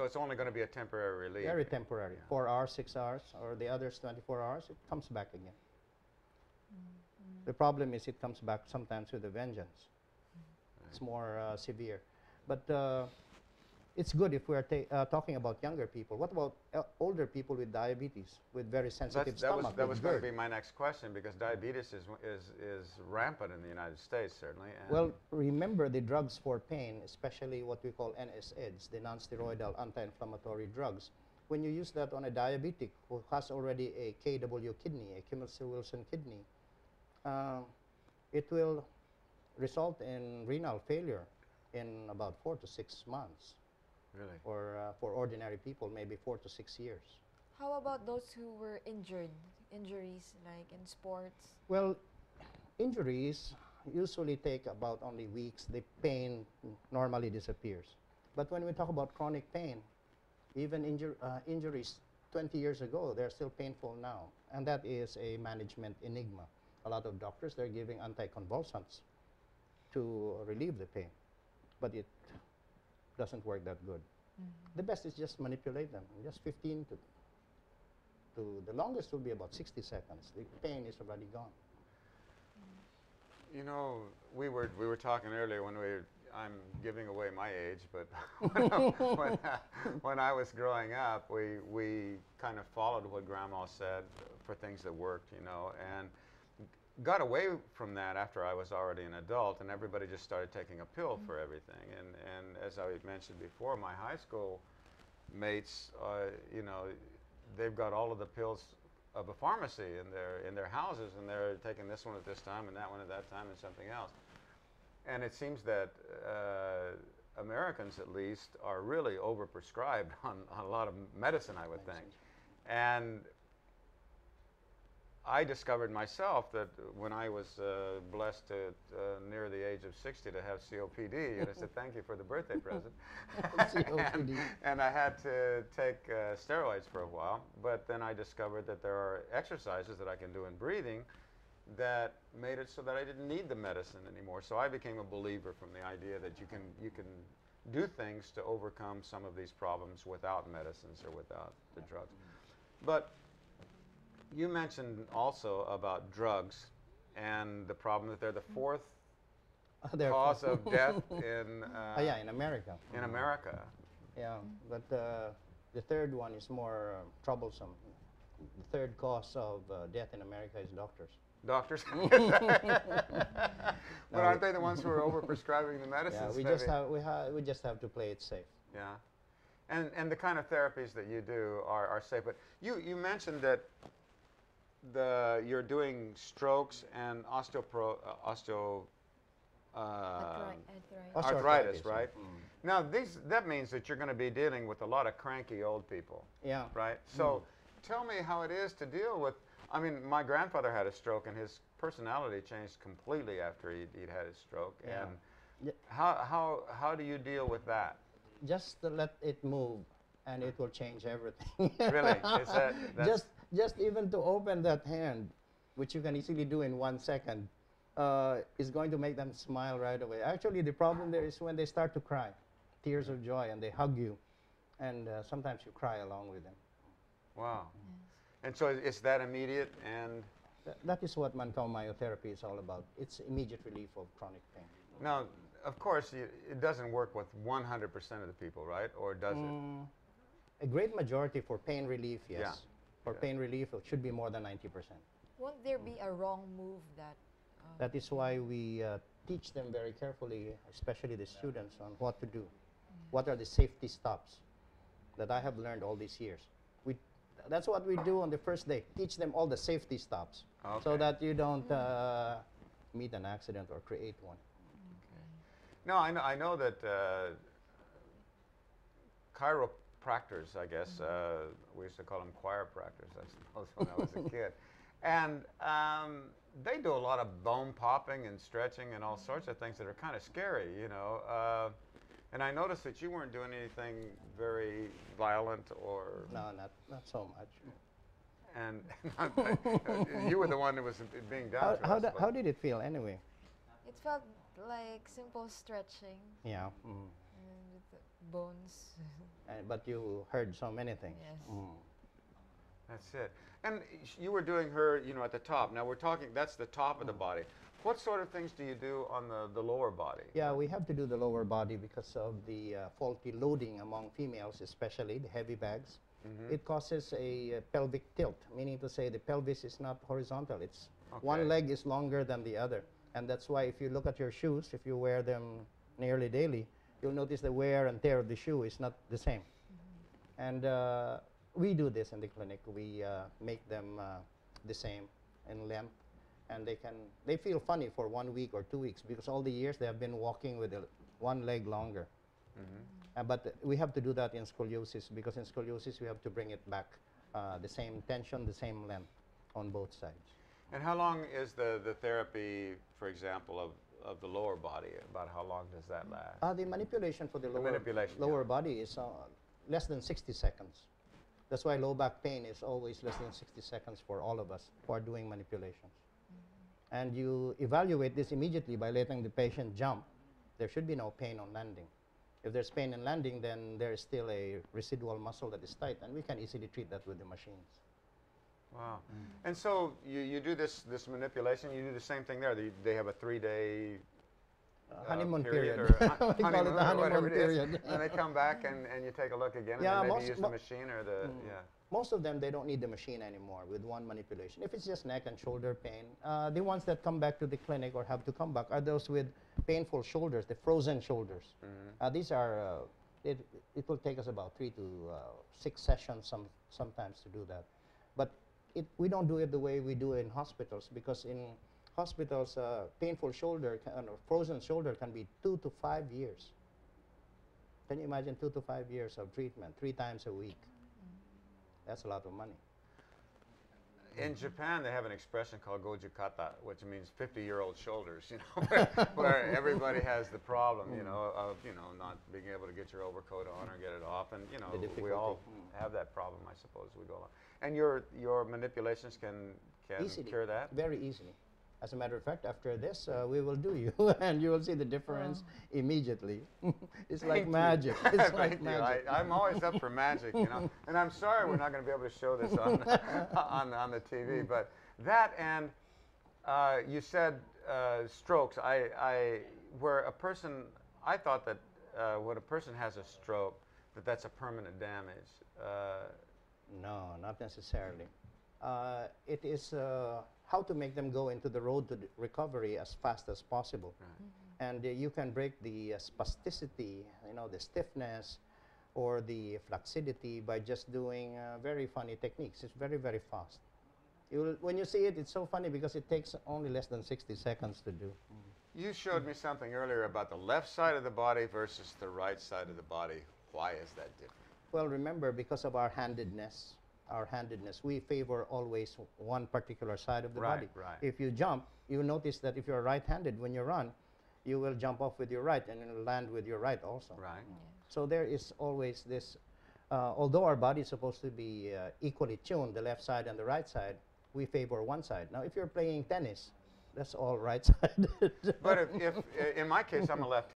So it's only going to be a temporary relief. Very temporary. Yeah. 4 hours, 6 hours, or the others 24 hours, it comes back again. The problem is it comes back sometimes with a vengeance. It's more severe. But it's good if we're talking about younger people. What about older people with diabetes, with very sensitive stomach? That was going to be my next question, because diabetes is rampant in the United States, certainly. And well, remember the drugs for pain, especially what we call NSAIDs, the non-steroidal anti-inflammatory drugs. When you use that on a diabetic who has already a KW kidney, a Kimmel-Wilson kidney, it will result in renal failure in about 4 to 6 months. Really? Or for ordinary people, maybe 4 to 6 years. How about those who were injured? Injuries like in sports? Well, injuries usually take about only weeks. The pain normally disappears. But when we talk about chronic pain, even injuries 20 years ago, they're still painful now. And that is a management enigma. A lot of doctors, they're giving anticonvulsants to relieve the pain. But it doesn't work that good. The best is just manipulate them. Just 15 to the longest will be about 60 seconds. The pain is already gone. You know, we were talking earlier when I'm giving away my age, but when I was growing up, we kind of followed what Grandma said for things that worked, you know, and got away from that after I was already an adult, and everybody just started taking a pill for everything. And as I mentioned before, my high school mates, you know, they've got all of the pills of a pharmacy in their houses, and they're taking this one at this time and that one at that time and something else. And it seems that Americans, at least, are really overprescribed on a lot of medicine, I would think. And I discovered myself that when I was blessed to near the age of 60 to have COPD, and I said, thank you for the birthday present. and I had to take steroids for a while, but then I discovered that there are exercises that I can do in breathing that made it so that I didn't need the medicine anymore. So I became a believer from the idea that you can do things to overcome some of these problems without medicines or without the drugs. But you mentioned also about drugs and the problem that they're the fourth cause of death in yeah, in America. In America. Yeah, but the third one is more troublesome. The third cause of death in America is doctors. Doctors? But aren't they the ones who are overprescribing the medicines? Yeah, we just have to play it safe. Yeah. And the kind of therapies that you do are safe. But you mentioned that you're doing strokes and arthritis, right? Now, that means that you're going to be dealing with a lot of cranky old people. Yeah. Right? So tell me how it is to deal with, I mean, my grandfather had a stroke, and his personality changed completely after he'd had his stroke. Yeah. And how do you deal with that? Just to let it move, and it will change everything. Really? Is that's just even to open that hand, which you can easily do in 1 second, is going to make them smile right away. Actually, the problem there is when they start to cry, tears of joy, and they hug you, and sometimes you cry along with them. Wow. And so it's that immediate, and that is what Mancao myotherapy is all about. It's immediate relief of chronic pain. Now, of course, it doesn't work with 100% of the people, right? Or does it? A great majority for pain relief, yes. Yeah. For pain relief, it should be more than 90%. Won't there be a wrong move that... That is why we teach them very carefully, especially the students, on what to do. What are the safety stops that I have learned all these years. That's what we do on the first day, teach them all the safety stops, so that you don't meet an accident or create one. No, I know that chiropractors, I guess, we used to call them chiropractors, I suppose, when I was a kid. And they do a lot of bone popping and stretching and all sorts of things that are kind of scary, you know. And I noticed that you weren't doing anything very violent or... No, not so much. And you were the one that was being done. How did it feel anyway? It felt like simple stretching. Yeah. bones. But you heard so many things. Yes. That's it. And you were doing her, you know, at the top. Now we're talking, that's the top of the body. What sort of things do you do on the lower body? Yeah, we have to do the lower body because of the faulty loading among females, especially the heavy bags. It causes a pelvic tilt, meaning to say the pelvis is not horizontal. It's one leg is longer than the other. And that's why if you look at your shoes, if you wear them nearly daily, you'll notice the wear and tear of the shoe is not the same. And we do this in the clinic. We make them the same in length. And they feel funny for 1 week or 2 weeks because all the years they have been walking with one leg longer. But we have to do that in scoliosis because in scoliosis we have to bring it back the same tension, the same length on both sides. And how long is the therapy, for example, of the lower body? About how long does that last? The manipulation for the manipulation, lower body is less than 60 seconds. That's why low back pain is always less than 60 seconds for all of us who are doing manipulations. And you evaluate this immediately by letting the patient jump. There should be no pain on landing. If there's pain in landing, then there is still a residual muscle that is tight, and we can easily treat that with the machines. Wow. And so you do this manipulation, you do the same thing there. They have a 3-day honeymoon period. Or We call it the honeymoon period. And they come back and you take a look again Yeah, and maybe use the machine or the, Most of them, they don't need the machine anymore with one manipulation. If it's just neck and shoulder pain, the ones that come back to the clinic or have to come back are those with painful shoulders, the frozen shoulders. These are, it will take us about 3 to 6 sessions sometimes to do that. But we don't do it the way we do it in hospitals because in hospitals, painful shoulder or frozen shoulder can be 2 to 5 years. Can you imagine 2 to 5 years of treatment, 3 times a week? That's a lot of money. In Japan, they have an expression called gojukata, which means 50-year-old shoulders, you know, where everybody has the problem, you know, of, you know, not being able to get your overcoat on or get it off. And, you know, we all have that problem, I suppose, as we go along. And your manipulations can cure that? Very easily. As a matter of fact, after this, we will do you, and you will see the difference immediately. It's like magic. It's like magic. I'm always up for magic, you know. And I'm sorry we're not going to be able to show this on on the TV, but that and you said strokes. Where a person, I thought that when a person has a stroke, that's a permanent damage. No, not necessarily. It is how to make them go into the road to recovery as fast as possible. And you can break the spasticity, you know, the stiffness or the flaccidity by just doing very funny techniques. It's very, very fast. When you see it, it's so funny because it takes only less than 60 seconds to do. You showed me something earlier about the left side of the body versus the right side of the body. Why is that different? Well, remember, because of our handedness, we favor always one particular side of the body. If you jump, you notice that if you're right-handed, when you run, you will jump off with your right and you'll land with your right also. So there is always this, although our body is supposed to be equally tuned, the left side and the right side, we favor one side. Now, if you're playing tennis, that's all right side. But if in my case, I'm a left